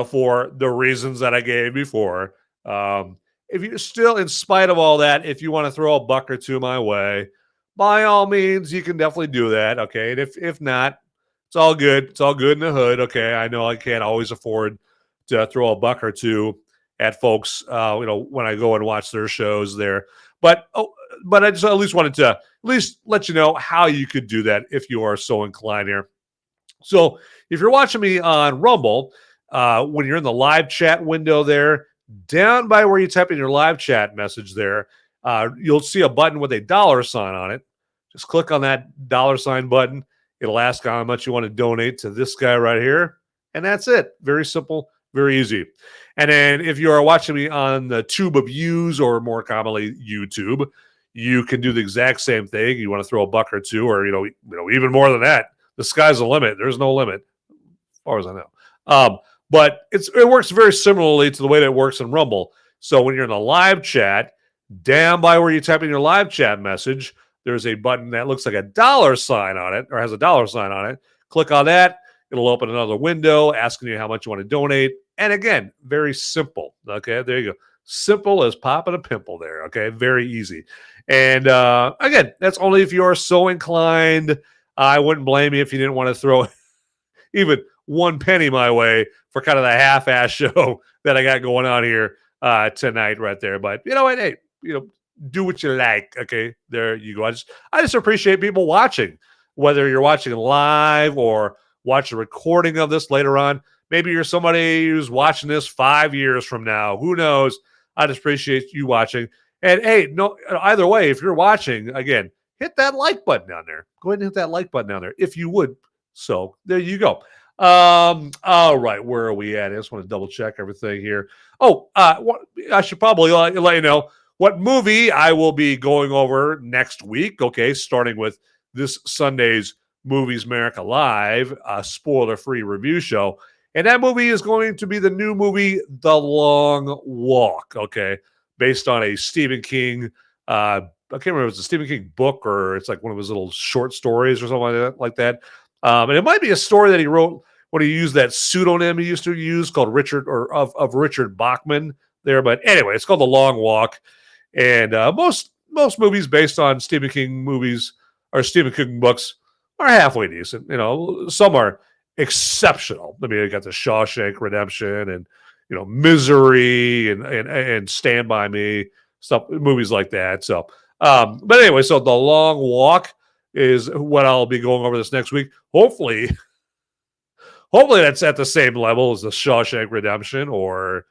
for the reasons that I gave before. If you're still, in spite of all that, if you want to throw a buck or two my way, by all means, you can definitely do that. Okay. And if not, It's all good. It's all good in the hood. Okay, I know I can't always afford to throw a buck or two at folks, when I go and watch their shows there. But I just at least wanted to at least let you know how you could do that if you are so inclined here. So if you're watching me on Rumble, when you're in the live chat window there, down by where you type in your live chat message there, you'll see a button with a $sign on it. Just click on that $sign button. It'll ask how much you want to donate to this guy right here. And that's it. Very simple, very easy. And then if you are watching me on the tube of views, or more commonly YouTube, you can do the exact same thing. You want to throw a buck or two, or even more than that. The sky's the limit. There's no limit, as far as I know. But it works very similarly to the way that it works in Rumble. So when you're in the live chat, down by where you type in your live chat message, there's a button that looks like a $sign on it, or has a $sign on it. Click on that. It'll open another window asking you how much you want to donate. And again, very simple. Okay, there you go. Simple as popping a pimple there. Okay, very easy. And again, that's only if you're so inclined. I wouldn't blame you if you didn't want to throw even 1 penny my way for kind of the half-ass show that I got going on here tonight right there. But you know what? Hey, do what you like. Okay, there you go. I just appreciate people watching, whether you're watching live or watch a recording of this later on. Maybe you're somebody who's watching this 5 years from now. Who knows? I just appreciate you watching. And hey, no, either way, if you're watching, again, hit that like button down there. Go ahead and hit that like button down there if you would. So there you go. All right, where are we at? I just want to double check everything here. I should probably let you know what movie I will be going over next week. Okay, starting with this Sunday's Movies Merica Live, a spoiler-free review show. And that movie is going to be the new movie, The Long Walk, okay, based on a Stephen King, I can't remember if it's a Stephen King book or it's like one of his little short stories or something like that. And it might be a story that he wrote when he used that pseudonym he used to use called Richard, or of Richard Bachman there. But anyway, it's called The Long Walk. And most movies based on Stephen King movies or Stephen King books are halfway decent. Some are exceptional. I mean, you got the Shawshank Redemption and Misery and Stand By Me, stuff, movies like that. So, but anyway, so The Long Walk is what I'll be going over this next week. Hopefully that's at the same level as the Shawshank Redemption or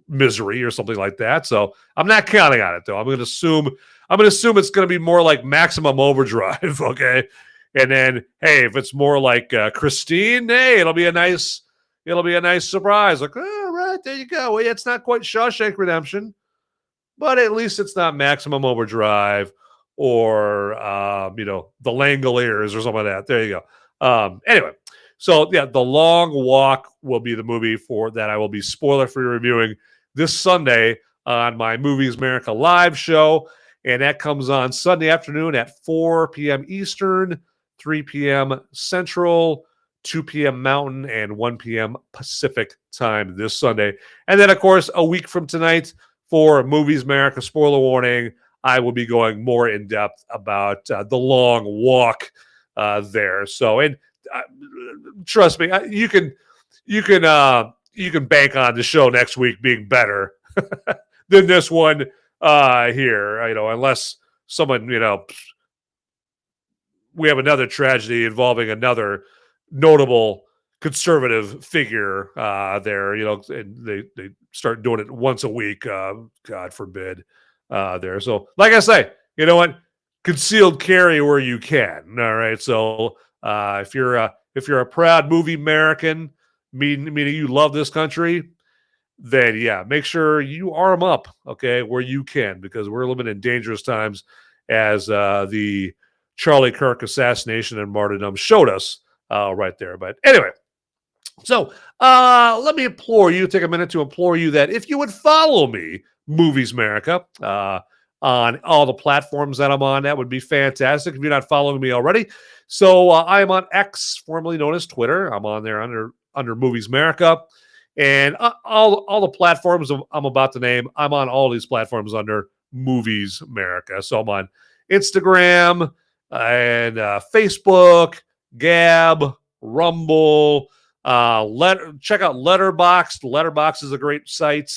Misery or something like that. So I'm not counting on it though. I'm going to assume it's going to be more like Maximum Overdrive. Okay. And then, hey, if it's more like Christine, hey, it'll be a nice surprise. Like, oh, right, there you go. Well, it's not quite Shawshank Redemption, but at least it's not Maximum Overdrive or The Langoliers or something like that. There you go. Anyway, so yeah, The Long Walk will be the movie for that I will be spoiler-free reviewing this Sunday on my Movies Merica Live show, and that comes on Sunday afternoon at 4 p.m. Eastern, 3 p.m. Central, 2 p.m. Mountain, and 1 p.m. Pacific time this Sunday. And then, of course, a week from tonight for Movies Merica spoiler warning, I will be going more in depth about The Long Walk there. So, and trust me, you can bank on the show next week being better than this one here. Unless someone we have another tragedy involving another notable conservative figure there, and they start doing it once a week. God forbid there. So like I say, you know what? Concealed carry where you can. All right. So if you're a proud movie American, meaning you love this country, then yeah, make sure you arm up, okay, where you can, because we're living in dangerous times, as the Charlie Kirk assassination and martyrdom showed us right there. But anyway, so let me take a minute to implore you that if you would follow me, Movies Merica, on all the platforms that I'm on, that would be fantastic if you're not following me already. So I am on X, formerly known as Twitter. I'm on there under Movies Merica. And all the platforms I'm about to name, I'm on all these platforms under Movies Merica. So I'm on Instagram, and Facebook, Gab, Rumble. Check out Letterboxd. Letterboxd is a great site.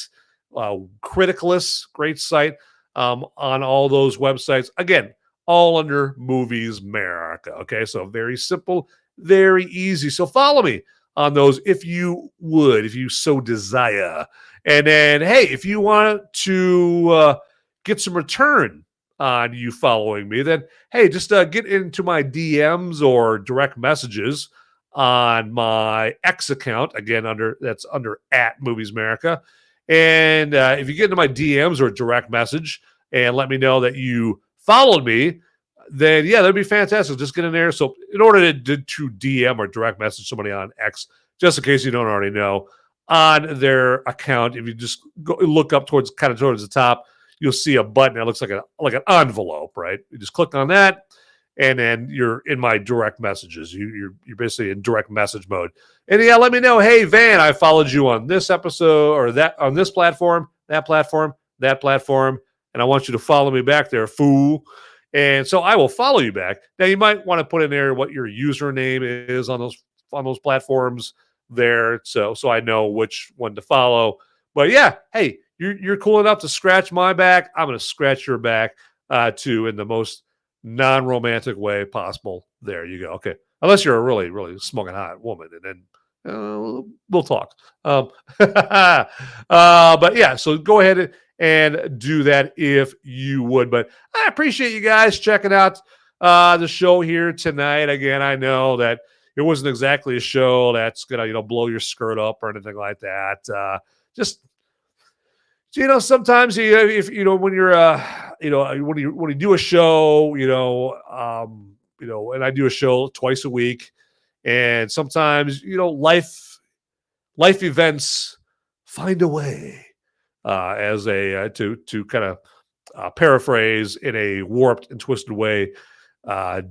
Criticalist, great site on all those websites. Again, all under Movies Merica. Okay, so very simple, very easy. So follow me on those if you would, if you so desire. And then, hey, if you want to get some return on you following me, then, hey, just get into my DMs or direct messages on my X account. Again, that's under @MoviesMerica. And if you get into my DMs or direct message and let me know that you followed me, then yeah, that'd be fantastic. Just get in there. So in order to DM or direct message somebody on X, just in case you don't already know, on their account, if you just go look up towards the top, you'll see a button that looks like an envelope, right? You just click on that, and then you're in my direct messages. You're basically in direct message mode. And yeah, let me know, hey, Van, I followed you on this episode or that on this platform, that platform, that platform, and I want you to follow me back there, fool. And so I will follow you back. Now you might want to put in there what your username is on those platforms there, so I know which one to follow. But yeah, hey, you're cool enough to scratch my back. I'm going to scratch your back too, in the most non-romantic way possible. There you go. Okay, unless you're a really, really smoking hot woman, and then we'll talk. But yeah, so go ahead and do that if you would. But I appreciate you guys checking out the show here tonight. Again, I know that it wasn't exactly a show that's gonna blow your skirt up or anything like that. Just sometimes if when you're when you do a show, and I do a show twice a week, and sometimes life events find a way, as a to kind of paraphrase in a warped and twisted way,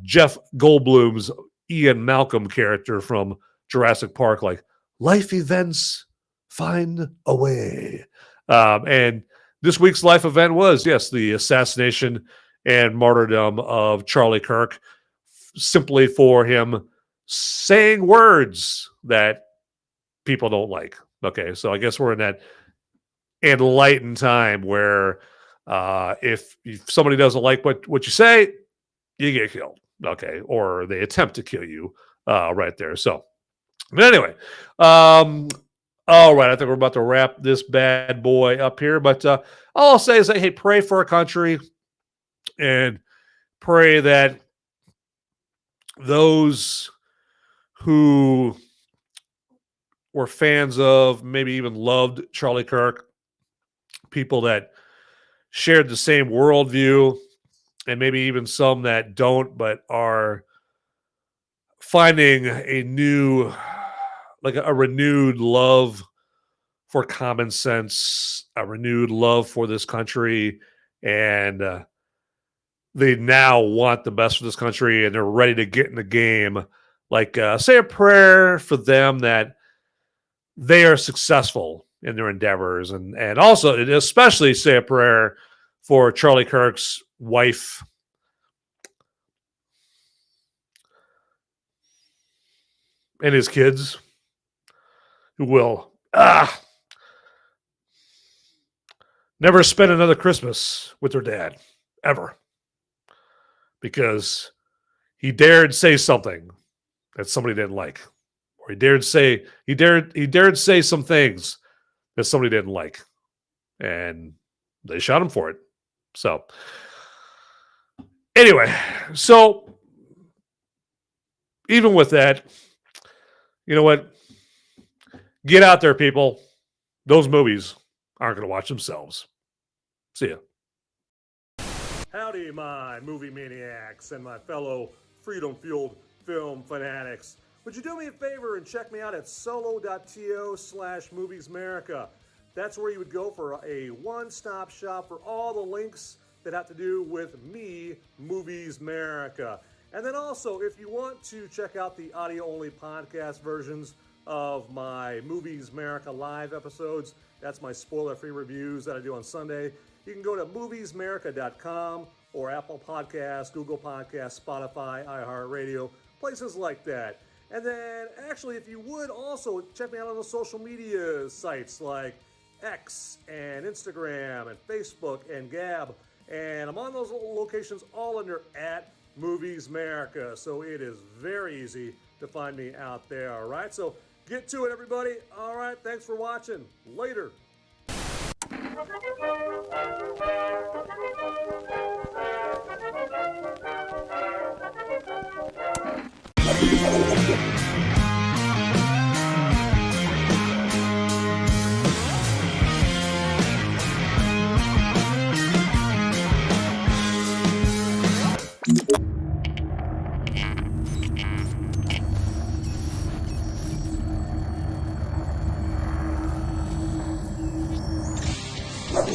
Jeff Goldblum's Ian Malcolm character from Jurassic Park, like life events find a way. And this week's life event was, yes, the assassination and martyrdom of Charlie Kirk, simply for him saying words that people don't like. Okay, so I guess we're in that enlightened time where if somebody doesn't like what you say, you get killed. Okay, or they attempt to kill you right there. So, but anyway, all right, I think we're about to wrap this bad boy up here. But all I'll say is, hey, pray for our country and pray that those who were fans of, maybe even loved Charlie Kirk, people that shared the same worldview, and maybe even some that don't, but are finding a new, like a renewed love for common sense, a renewed love for this country, and they now want the best for this country, and they're ready to get in the game. Like, say a prayer for them that they are successful in their endeavors, and also, especially say a prayer for Charlie Kirk's wife and his kids, who will never spend another Christmas with their dad, ever. Because he dared say something that somebody didn't like. Or he dared say some things that somebody didn't like. And they shot him for it. So anyway, so even with that, you know what? Get out there, people. Those movies aren't going to watch themselves. See ya. Howdy, my movie maniacs and my fellow freedom-fueled film fanatics. Would you do me a favor and check me out at solo.to/moviesmerica? That's where you would go for a one-stop shop for all the links that have to do with me, Movies Merica. And then also, if you want to check out the audio-only podcast versions of my Movies Merica live episodes, that's my spoiler-free reviews that I do on Sunday, you can go to moviesmerica.com or Apple Podcasts, Google Podcasts, Spotify, iHeartRadio, places like that. And then, actually, if you would also check me out on the social media sites like X and Instagram and Facebook and Gab. And I'm on those locations all under @Movies Merica. So it is very easy to find me out there, all right? So get to it, everybody. All right, thanks for watching. Later.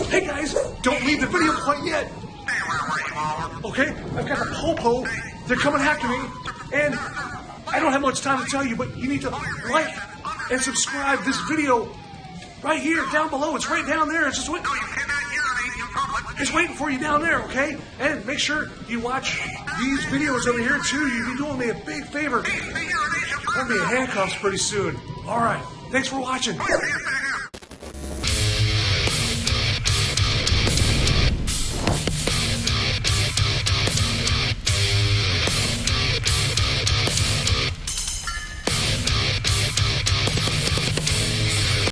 Hey guys, don't leave the video quite yet. Okay, I've got a popo. They're coming after me, and I don't have much time to tell you, but you need to like and subscribe this video right here, down below. It's right down there. It's just waiting. It's waiting for you down there, okay? And make sure you watch these videos over here too. You'll be doing me a big favor. I'm gonna be in handcuffs pretty soon. All right, thanks for watching.